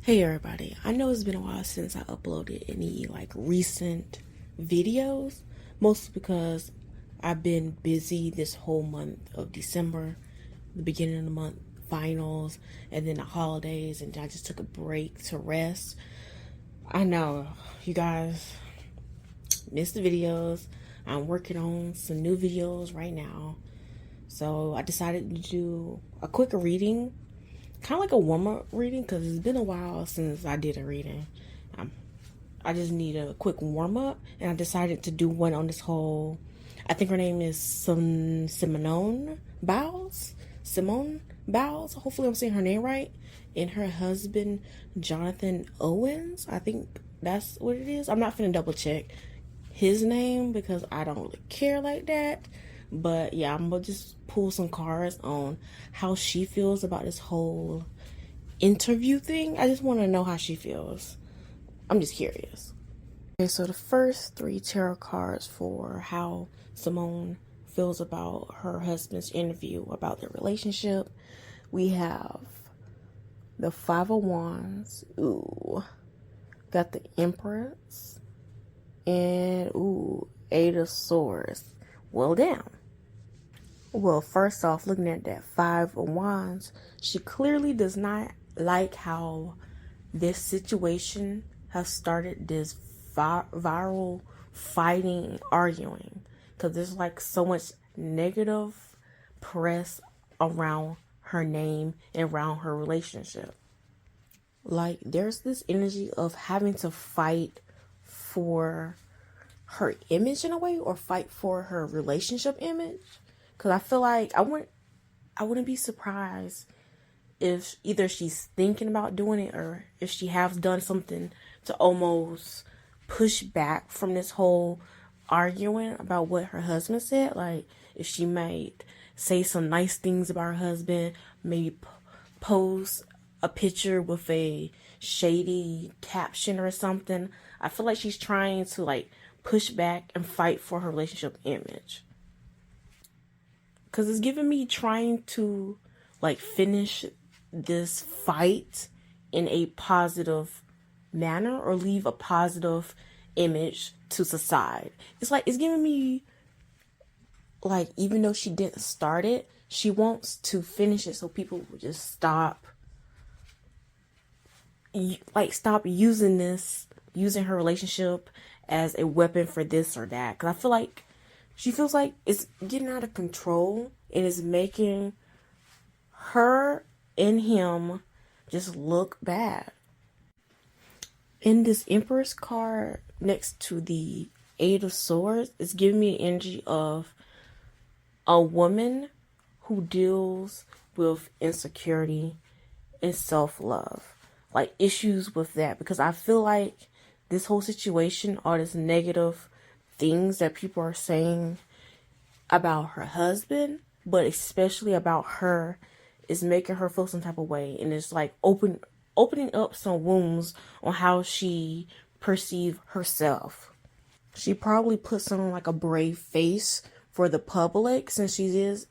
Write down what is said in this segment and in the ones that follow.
Hey everybody, I know it's been a while since I uploaded any recent videos, mostly because I've been busy this whole month of December, the beginning of the month, finals, and then the holidays, and I just took a break to rest. I know you guys missed the videos. I'm working on some new videos right now. So I decided to do a quick reading, kind of like a warm-up reading, because it's been a while since I did a reading. I just need a quick warm-up, and I decided to do one on this whole, I think her name is Simone Biles. Simone Biles. Hopefully I'm saying her name right. And her husband, Jonathan Owens. I think that's what it is. I'm not finna double check his name because I don't really care like that. But yeah, I'm gonna just pull some cards on how she feels about this whole interview thing. I just want to know how she feels. I'm just curious. Okay, so the first three tarot cards for how Simone feels about her husband's interview about their relationship. We have the Five of Wands. Ooh. Got the Empress. And ooh, Eight of Swords. Well, damn. Well, first off, looking at that Five of Wands, she clearly does not like how this situation has started this viral fighting, arguing, because there's so much negative press around her name and around her relationship. There's this energy of having to fight for her image in a way, or fight for her relationship image. Because I feel like I wouldn't be surprised if either she's thinking about doing it, or if she has done something to almost push back from this whole arguing about what her husband said. If she might say some nice things about her husband, maybe post a picture with a shady caption or something. I feel like she's trying to push back and fight for her relationship image. Because it's giving me trying to finish this fight in a positive manner, or leave a positive image to society. It's giving me even though she didn't start it, she wants to finish it so people will just stop using her relationship as a weapon for this or that. Because I feel like she feels like it's getting out of control, and it's making her and him just look bad. In this Empress card next to the Eight of Swords, it's giving me the energy of a woman who deals with insecurity and self-love. Issues with that. Because I feel like this whole situation, all this negative things that people are saying about her husband, but especially about her, is making her feel some type of way, and it's opening up some wounds on how she perceives herself. She probably puts on a brave face for the public, since she is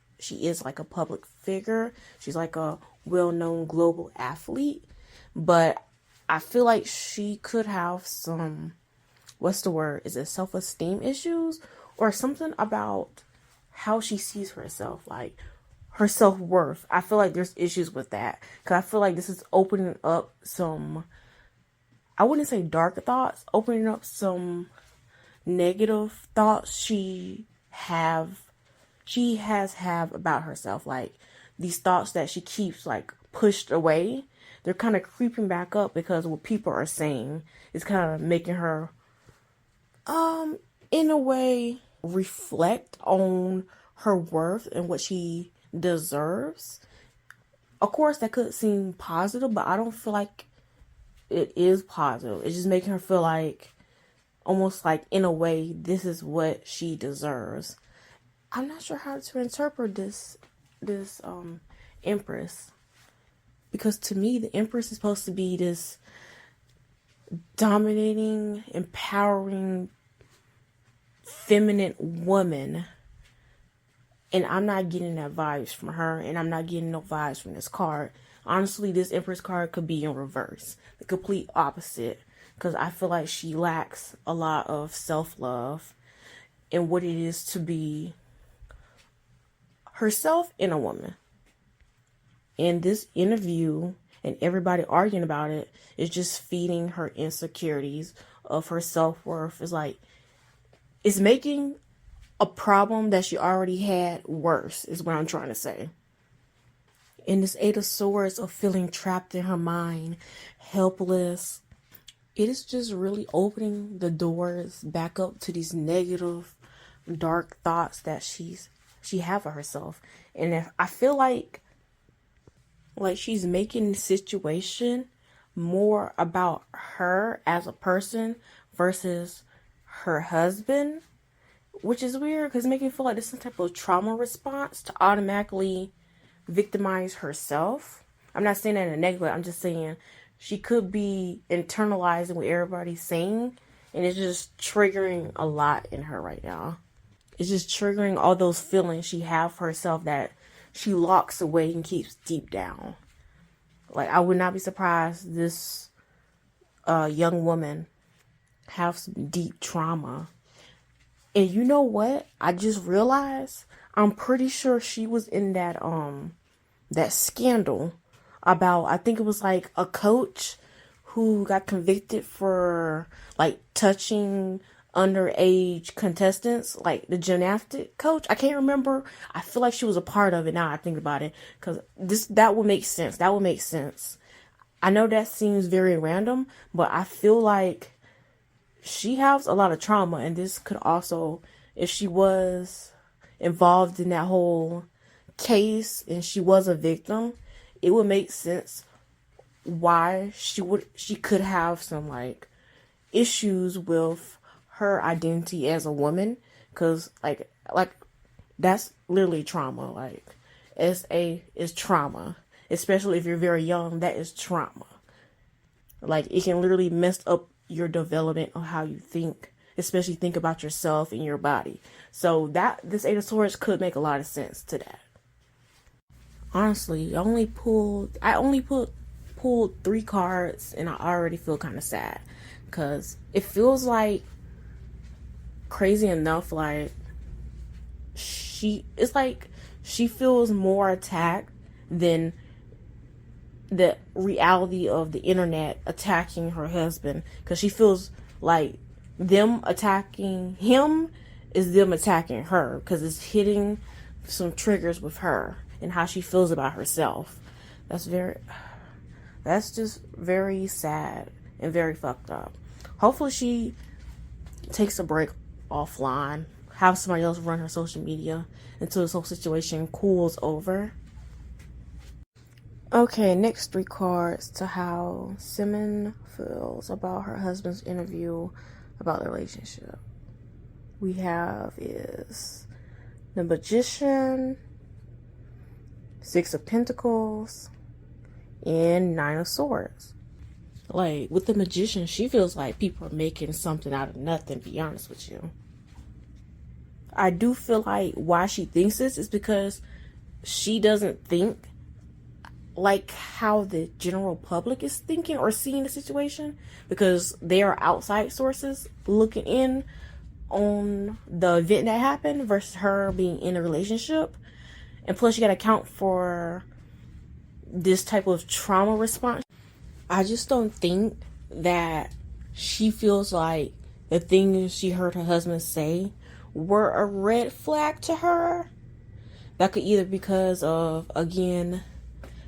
a public figure. She's a well-known global athlete, but I feel like she could have some, what's the word? Is it self-esteem issues, or something about how she sees herself, her self-worth. I feel like there's issues with that, because I feel like this is opening up some, I wouldn't say dark thoughts, opening up some negative thoughts she has about herself. These thoughts that she keeps pushed away, they're kind of creeping back up, because what people are saying is kind of making her in a way reflect on her worth and what she deserves. Of course, that could seem positive, but I don't feel like it is positive. It's just making her feel almost in a way, this is what she deserves. I'm not sure how to interpret this Empress, because to me the Empress is supposed to be this dominating, empowering, feminine woman, and I'm not getting that vibes from her, and I'm not getting no vibes from this card. Honestly, this Empress card could be in reverse, the complete opposite, because I feel like she lacks a lot of self-love and what it is to be herself in a woman. And this interview and everybody arguing about it is just feeding her insecurities of her self-worth. It's making a problem that she already had worse, is what I'm trying to say. And this Eight of Swords of feeling trapped in her mind, helpless. It is just really opening the doors back up to these negative, dark thoughts that she have of herself. And if I feel like she's making the situation more about her as a person versus her husband, which is weird because it's making me feel like there's some type of trauma response to automatically victimize herself. I'm not saying that in a negative way. I'm just saying she could be internalizing what everybody's saying, and it's just triggering a lot in her right now. It's just triggering all those feelings she have for herself that she locks away and keeps deep down. Like, I would not be surprised this young woman have some deep trauma. And you know what? I just realized I'm pretty sure she was in that scandal about, I think it was like a coach who got convicted for like touching underage contestants, like the gymnastic coach. I can't remember. I feel like she was a part of it now I think about it, because that would make sense. That would make sense. I know that seems very random, but I feel like she has a lot of trauma, and this could also, if she was involved in that whole case and she was a victim, it would make sense why she could have some like issues with her identity as a woman, because like that's literally trauma. Like SA is trauma, especially if you're very young. That is trauma. Like, it can literally mess up your development of how you think, especially think about yourself and your body. So that this Eight of Swords could make a lot of sense to that. Honestly, I only pulled 3 cards, and I already feel kind of sad, because it feels like, crazy enough, like she feels more attacked than the reality of the internet attacking her husband, because she feels like them attacking him is them attacking her, because it's hitting some triggers with her and how she feels about herself. That's just very sad and very fucked up. Hopefully she takes a break offline, have somebody else run her social media until this whole situation cools over. Okay, next 3 cards to how Simone feels about her husband's interview about the relationship. We have is the Magician, 6 of Pentacles, and 9 of Swords. Like, with the Magician, she feels like people are making something out of nothing, to be honest with you. I do feel like why she thinks this is because she doesn't think like how the general public is thinking or seeing the situation, because they are outside sources looking in on the event that happened versus her being in a relationship. And plus, you got to account for this type of trauma response. I just don't think that she feels like the things she heard her husband say were a red flag to her. That could either because of, again,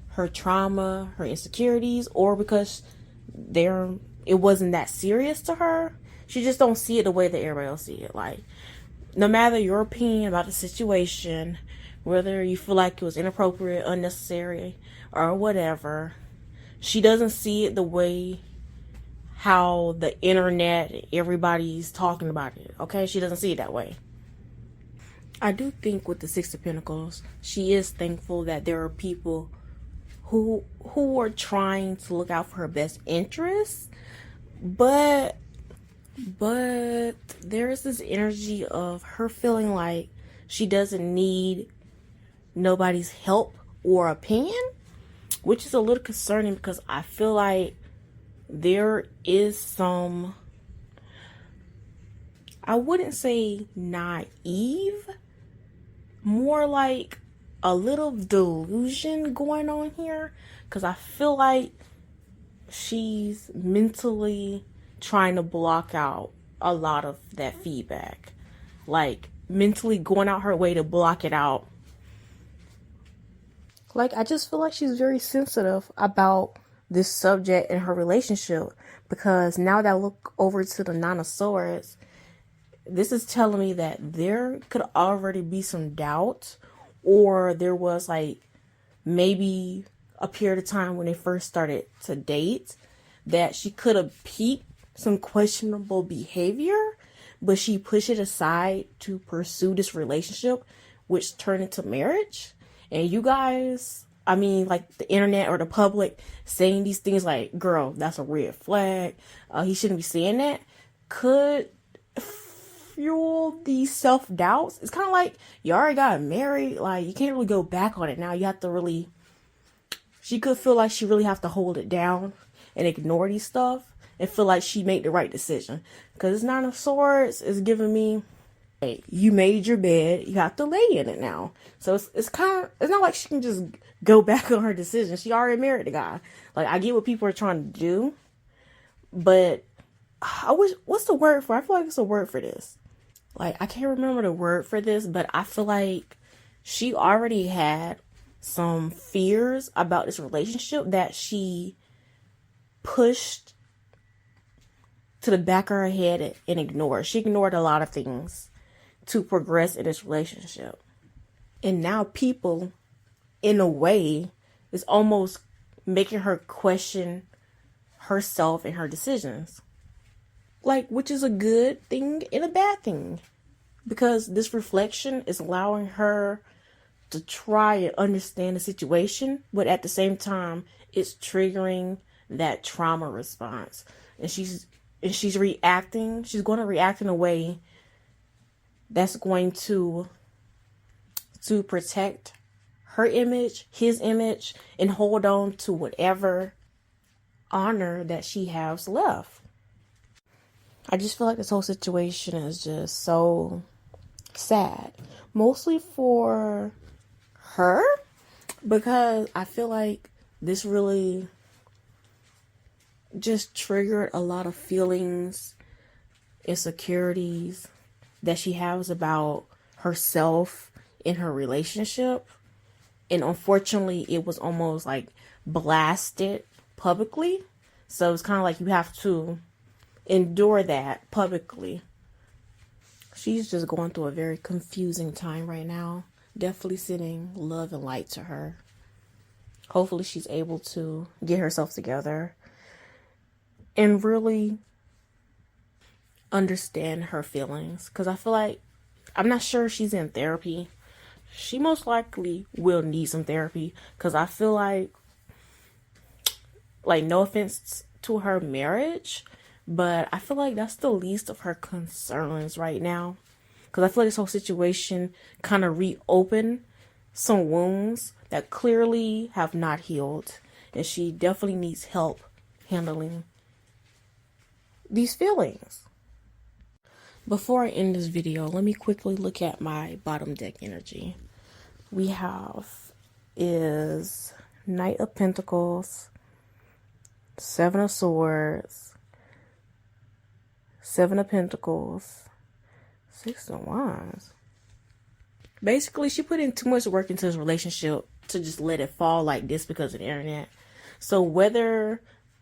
her trauma, her insecurities, or because it wasn't that serious to her. She just don't see it the way that everybody else see it. Like, no matter your opinion about the situation, whether you feel like it was inappropriate, unnecessary, or whatever, she doesn't see it the way how the internet, everybody's talking about it. Okay, she doesn't see it that way. I do think with the 6 of Pentacles, she is thankful that there are people who are trying to look out for her best interests, but there is this energy of her feeling like she doesn't need nobody's help or opinion, which is a little concerning because I feel like there is some, I wouldn't say naive, more like a little delusion going on here, because I feel like she's mentally trying to block out a lot of that feedback, like mentally going out her way to block it out. Like, I just feel like she's very sensitive about this subject in her relationship, because now that I look over to the Nine of Swords, this is telling me that there could already be some doubt, or there was like maybe a period of time when they first started to date that she could have peeped some questionable behavior, but she pushed it aside to pursue this relationship, which turned into marriage. And you guys, I mean, like the internet or the public saying these things like, girl, that's a red flag, he shouldn't be saying that, could fuel these self-doubts. It's kind of like you already got married, like you can't really go back on it now. You have to really, she could feel like she really have to hold it down and ignore these stuff and feel like she made the right decision. Because Nine of Swords is giving me, hey, you made your bed, you have to lay in it now. So it's kind of, it's not like she can just go back on her decision. She already married the guy. Like, I get what people are trying to do, but I wish, what's the word for, I feel like it's a word for this. Like, I can't remember the word for this, but I feel like she already had some fears about this relationship that she pushed to the back of her head and ignored. She ignored a lot of things to progress in this relationship. And now people, in a way, is almost making her question herself and her decisions. Like, which is a good thing and a bad thing, because this reflection is allowing her to try and understand the situation, but at the same time, it's triggering that trauma response. And she's reacting. She's going to react in a way that's going to protect her image, his image, and hold on to whatever honor that she has left. I just feel like this whole situation is just so sad, mostly for her, because I feel like this really just triggered a lot of feelings, insecurities that she has about herself in her relationship. And unfortunately, it was almost like blasted publicly. So it's kind of like you have to endure that publicly. She's just going through a very confusing time right now. Definitely sending love and light to her. Hopefully she's able to get herself together and really understand her feelings. Because I feel like, I'm not sure she's in therapy. She most likely will need some therapy, because I feel like no offense to her marriage, but I feel like that's the least of her concerns right now. Because I feel like this whole situation kind of reopened some wounds that clearly have not healed. And she definitely needs help handling these feelings. Before I end this video, let me quickly look at my bottom deck energy. We have is Knight of Pentacles, Seven of Swords, Seven of Pentacles, Six of Wands. Basically, she put in too much work into this relationship to just let it fall like this because of the internet. So whether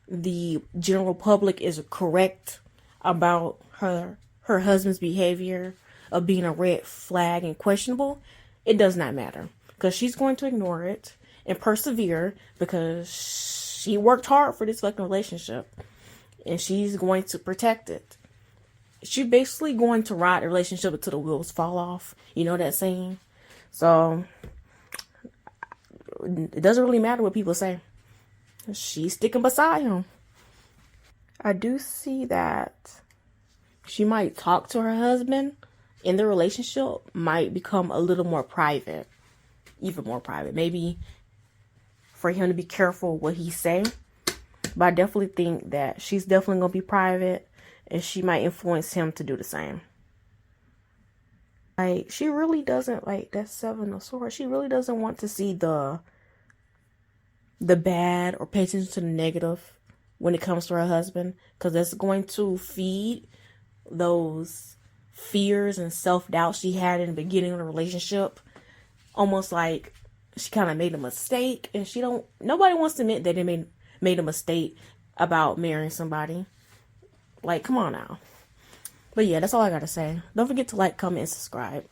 the general public is correct about her husband's behavior of being a red flag and questionable, it does not matter, because she's going to ignore it and persevere, because she worked hard for this fucking relationship and she's going to protect it. She's basically going to ride the relationship until the wheels fall off. You know that saying? So it doesn't really matter what people say. She's sticking beside him. I do see that she might talk to her husband, and the relationship might become a little more private, even more private. Maybe for him to be careful what he say. But I definitely think that she's definitely going to be private, and she might influence him to do the same. Like, she really doesn't, like, that Seven of Swords, she really doesn't want to see the bad or pay attention to the negative when it comes to her husband, because that's going to feed those fears and self-doubt she had in the beginning of the relationship. Almost like she kind of made a mistake, and nobody wants to admit that they made a mistake about marrying somebody. Like, come on now. But yeah, that's all I gotta say. Don't forget to like, comment, and subscribe.